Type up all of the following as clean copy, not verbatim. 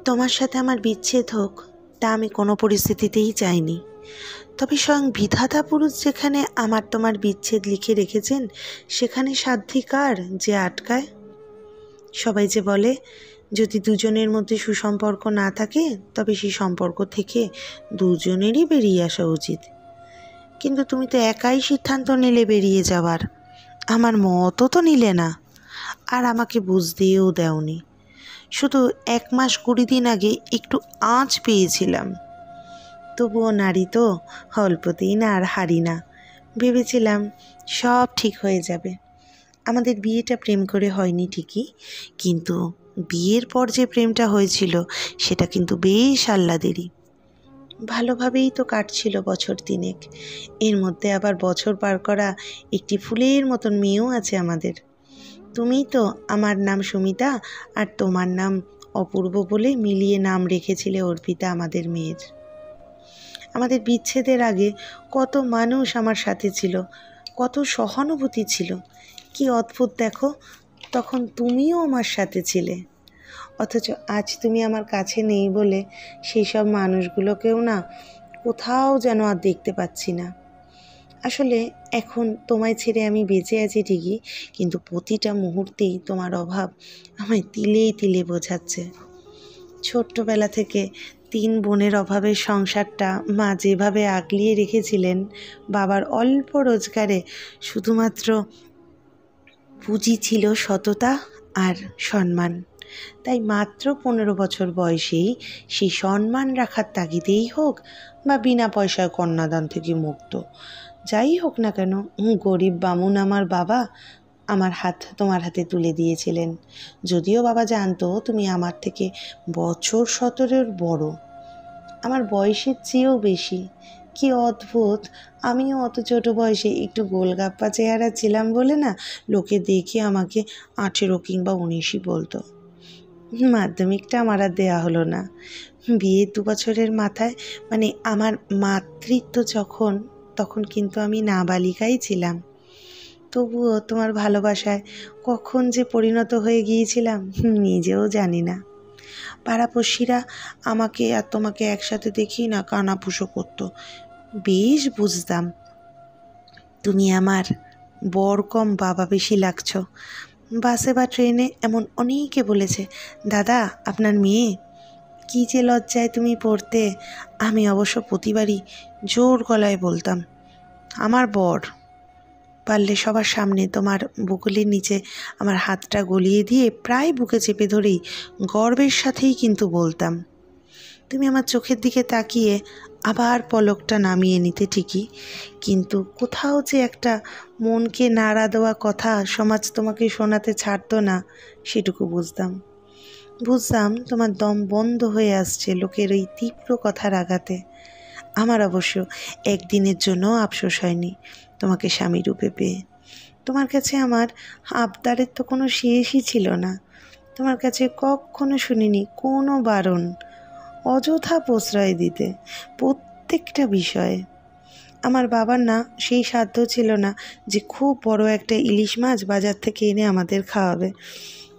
তোমার সাথে আমার বিচ্ছেদ হোক তা আমি কোনো পরিস্থিতিতেই চাইনি। তবে স্বয়ং বিধাতা পুরুষ যেখানে আমার তোমার বিচ্ছেদ লিখে রেখেছেন, সেখানে সাধ্যি কার যে আটকায়? সবাই যে বলে যদি দুজনের মধ্যে সুসম্পর্ক না থাকে তবে সেই সম্পর্ক থেকে দুজনেরই বেরিয়ে আসা উচিত। কিন্তু তুমি তো একাই সিদ্ধান্ত নিলে বেরিয়ে যাওয়ার, আমার মতও তো নিলে না, আর আমাকে বুঝতেও দেওনি। শুধু 1 মাস 20 দিন আগে একটু আঁচ পেয়েছিলাম। তবুও নারী তো, অল্পতেই না আর হারি না। ভেবেছিলাম সব ঠিক হয়ে যাবে। আমাদের বিয়েটা প্রেম করে হয়নি ঠিকই, কিন্তু বিয়ের পর যে প্রেমটা হয়েছিল সেটা কিন্তু বেশ আহ্লাদেরই। ভালোভাবেই তো কাটছিল বছর 3 এর মধ্যে আবার বছর পার করা একটি ফুলের মতন মেয়েও আছে আমাদের। তুমিই তো আমার নাম সুমিতা আর তোমার নাম অপূর্ব বলে মিলিয়ে নাম রেখেছিলে অর্পিতা আমাদের মেয়ের। আমাদের বিচ্ছেদের আগে কত মানুষ আমার সাথে ছিল, কত সহানুভূতি ছিল। কি অদ্ভুত দেখো, তখন তুমিও আমার সাথে ছিলে। অথচ আজ তুমি আমার কাছে নেই বলে সেই সব মানুষগুলোকেও না কোথাও যেন আর দেখতে পাচ্ছি না। আসলে এখন তোমায় ছেড়ে আমি বেঁচে আছি ঠিকই, কিন্তু প্রতিটা মুহূর্তেই তোমার অভাব আমায় তিলে তিলে বোঝাচ্ছে। ছোট্টবেলা থেকে 3 বোনের অভাবের সংসারটা মা যেভাবে আগলিয়ে রেখেছিলেন, বাবার অল্প রোজগারে শুধুমাত্র পুঁজি ছিল সততা আর সম্মান। তাই মাত্র 15 বছর বয়সেই সেই সম্মান রাখার তাগিদেই হোক বা বিনা পয়সায় কন্যাদান থেকে মুক্ত, যাই হোক না কেন, গরিব বামুন আমার বাবা আমার হাত তোমার হাতে তুলে দিয়েছিলেন। যদিও বাবা জানতো তুমি আমার থেকে বছর 17 বড়, আমার বয়সের চেয়েও বেশি। কি অদ্ভুত, আমিও অত ছোট বয়সে একটু গোলগাপ্পা চেহারা ছিলাম বলে না লোকে দেখে আমাকে 18 কিংবা 19ই বলতো। মাধ্যমিকটা আমার আর দেওয়া হলো না। বিয়ের 2 বছরের মাথায়, মানে আমার মাতৃত্ব তখন কিন্তু আমি নাবালিকাই ছিলাম। তবুও তোমার ভালোবাসায় কখন যে পরিণত হয়ে গিয়েছিলাম নিজেও জানি না। পাড়াপড়শিরা আমাকে আর তোমাকে একসাথে দেখি না কানাপুষো করতো। বেশ বুঝতাম তুমি আমার বর কম বাবা বেশি লাগছো। বাসে বা ট্রেনে এমন অনেকে বলেছে, দাদা আপনার মেয়ে। কী যে লজ্জায় তুমি পড়তে। আমি অবশ্য প্রতিবারই জোর গলায় বলতাম আমার বর। পারলে সবার সামনে তোমার বুকের নিচে আমার হাতটা গলিয়ে দিয়ে প্রায় বুকে চেপে ধরেই গর্বের সাথেই কিন্তু বলতাম। তুমি আমার চোখের দিকে তাকিয়ে আবার পলকটা নামিয়ে নিতে ঠিকই, কিন্তু কোথাও যে একটা মনকে নাড়া দেওয়া কথা সমাজ তোমাকে শোনাতে ছাড়তো না, সেটুকু বুঝতাম তোমার দম বন্ধ হয়ে আসছে লোকের ওই তীব্র কথার আঘাতে। আমার অবশ্য একদিনের জন্য আফসোস হয়নি তোমাকে স্বামী রূপে পেয়ে। তোমার কাছে আমার আবদারের তো কোনো শেষই ছিল না। তোমার কাছে কখনো শুনিনি কোনো বারণ, অযথা প্রশ্রয় দিতে প্রত্যেকটা বিষয়ে। আমার বাবার না সেই সাধ্য ছিল না যে খুব বড় একটা ইলিশ মাছ বাজার থেকে এনে আমাদের খাওয়াবে।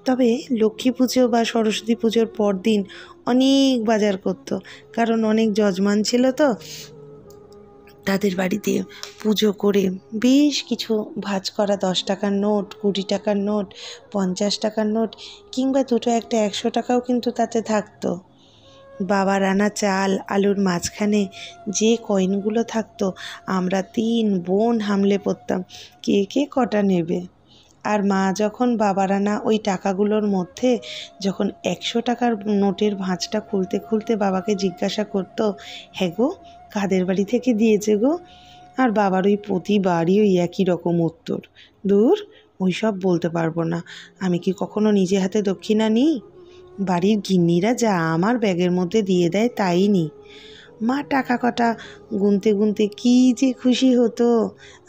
তবে লক্ষ্মী পুজো বা সরস্বতী পুজোর পর দিন অনেক বাজার করতো, কারণ অনেক যজমান ছিল তো তাদের বাড়িতে পুজো করে বেশ কিছু ভাঁজ করা 10 টাকার নোট, 20 টাকার নোট, 50 টাকার নোট কিংবা দুটো একটা 100 টাকাও কিন্তু তাতে থাকতো। বাবার আনা চাল আলুর মাঝখানে যে কয়েনগুলো থাকতো, আমরা 3 বোন হামলে পড়তাম কে কটা নেবে। আর মা যখন বাবার আনা ওই টাকাগুলোর মধ্যে যখন 100 টাকার নোটের ভাঁজটা খুলতে খুলতে বাবাকে জিজ্ঞাসা করতো, হ্যাঁ গো কাদের বাড়ি থেকে দিয়েছে গো? আর বাবার ওই প্রতিবারই ওই একই রকম উত্তর, দূর ওই সব বলতে পারবো না, আমি কি কখনো নিজে হাতে দক্ষিণা নিই? বাড়ির গিন্নিরা যা আমার ব্যাগের মধ্যে দিয়ে দেয় তাই নিই। মা টাকা কটা গুনতে গুনতে কী যে খুশি হতো,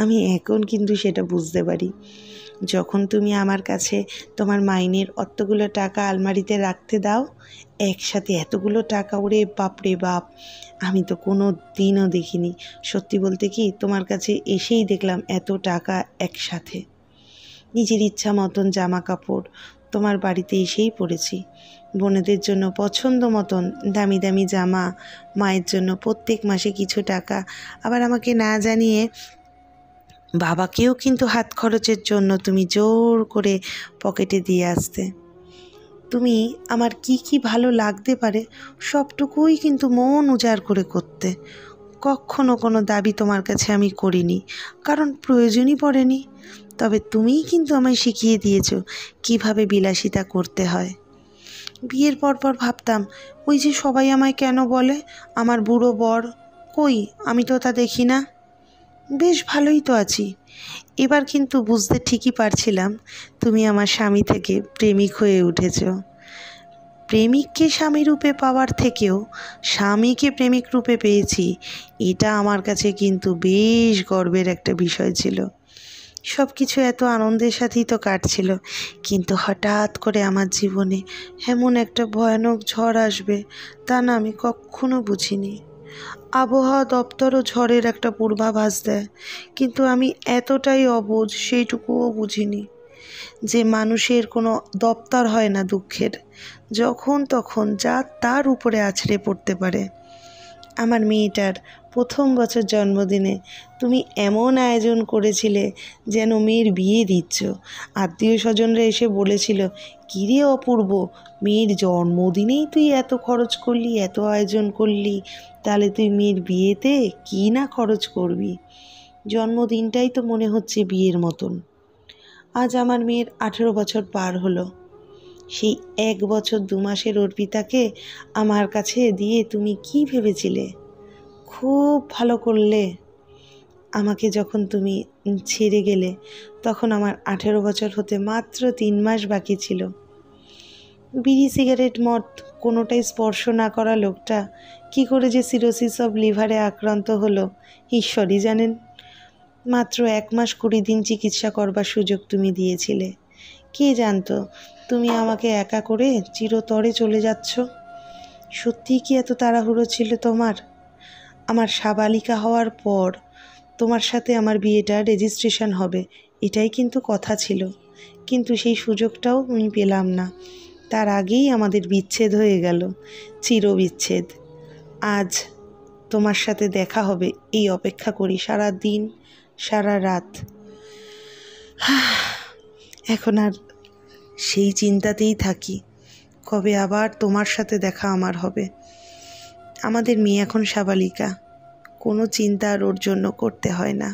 আমি এখন কিন্তু সেটা বুঝতে পারি। যখন তুমি আমার কাছে তোমার মাইনের অতগুলো টাকা আলমারিতে রাখতে দাও, একসাথে এতগুলো টাকা, ওরে বাপরে বাপ, আমি তো কোনো দিনও দেখিনি। সত্যি বলতে কি, তোমার কাছে এসেই দেখলাম এত টাকা একসাথে। নিজের ইচ্ছা মতন জামা কাপড় তোমার বাড়িতে এসেই পড়েছি। বোনেদের জন্য পছন্দ মতন দামি দামি জামা, মায়ের জন্য প্রত্যেক মাসে কিছু টাকা, আবার আমাকে না জানিয়ে বাবাকেও কিন্তু হাত খরচের জন্য তুমি জোর করে পকেটে দিয়ে আসতে। তুমি আমার কি কি ভালো লাগতে পারে সবটুকুই কিন্তু মন উজাড় করে করতে। কখনো কোনো দাবি তোমার কাছে আমি করিনি, কারণ প্রয়োজনই পড়েনি। তবে তুমিই কিন্তু আমায় শিখিয়ে দিয়েছো কিভাবে বিলাসিতা করতে হয়। বিয়ের পর ভাবতাম, ওই যে সবাই আমায় কেন বলে আমার বুড়ো বর, কই আমি তো তা দেখি না, বেশ ভালোই তো আছি। এবার কিন্তু বুঝতে ঠিকই পারছিলাম তুমি আমার স্বামী থেকে প্রেমিক হয়ে উঠেছো। প্রেমিককে স্বামী রূপে পাওয়ার থেকেও স্বামীকে প্রেমিক রূপে পেয়েছি, এটা আমার কাছে কিন্তু বেশ গর্বের একটা বিষয় ছিল। সব কিছু এত আনন্দের সাথেই তো কাটছিল, কিন্তু হঠাৎ করে আমার জীবনে এমন একটা ভয়ানক ঝড় আসবে তা না আমি কখনো বুঝিনি। আবহাওয়া দপ্তরও ঝড়ের একটা পূর্বাভাস দেয়, কিন্তু আমি এতটাই অবুঝ সেইটুকুও বুঝিনি যে মানুষের কোনো দপ্তর হয় না দুঃখের, যখন তখন যা তার উপরে আছড়ে পড়তে পারে। আমার মেয়েটার প্রথম বছর জন্মদিনে তুমি এমন আয়োজন করেছিলে যেন মেয়ের বিয়ে দিচ্ছ। আত্মীয় স্বজনরা এসে বলেছিল, কিরে অপূর্ব, মেয়ের জন্মদিনেই তুই এত খরচ করলি, এত আয়োজন করলি, তাহলে তুই মেয়ের বিয়েতে কী না খরচ করবি। জন্মদিনটাই তো মনে হচ্ছে বিয়ের মতন। আজ আমার মেয়ের 18 বছর পার হলো। সেই 1 বছর 2 মাসের অর্পিতাকে আমার কাছে দিয়ে তুমি কি ভেবেছিলে? খুব ভালো করলে। আমাকে যখন তুমি ছেড়ে গেলে তখন আমার 18 বছর হতে মাত্র 3 মাস বাকি ছিল। বিড়ি, সিগারেট, মদ কোনোটাই স্পর্শ না করা লোকটা কি করে যে সিরোসিস অব লিভারে আক্রান্ত হলো ঈশ্বরই জানেন। মাত্র 1 মাস 20 দিন চিকিৎসা করবার সুযোগ তুমি দিয়েছিলে। কে জানতো তুমি আমাকে একা করে চিরতরে চলে যাচ্ছ। সত্যিই কি এত তাড়াহুড়ো ছিল তোমার? আমার সাবালিকা হওয়ার পর তোমার সাথে আমার বিয়েটা রেজিস্ট্রেশন হবে, এটাই কিন্তু কথা ছিল, কিন্তু সেই সুযোগটাও আমি পেলাম না। তার আগেই আমাদের বিচ্ছেদ হয়ে গেল, চিরবিচ্ছেদ। আজ তোমার সাথে দেখা হবে এই অপেক্ষা করি সারা দিন সারা রাত। এখন আর সেই চিন্তাতেই থাকি কবে আবার তোমার সাথে দেখা আমার হবে। আমাদের মেয়ে এখন সাবালিকা, কোনো চিন্তা আর ওর জন্য করতে হয় না।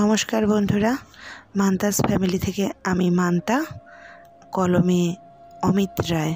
নমস্কার বন্ধুরা, মান্তাস ফ্যামিলি থেকে আমি মান্তা, কলমে অমিত রায়।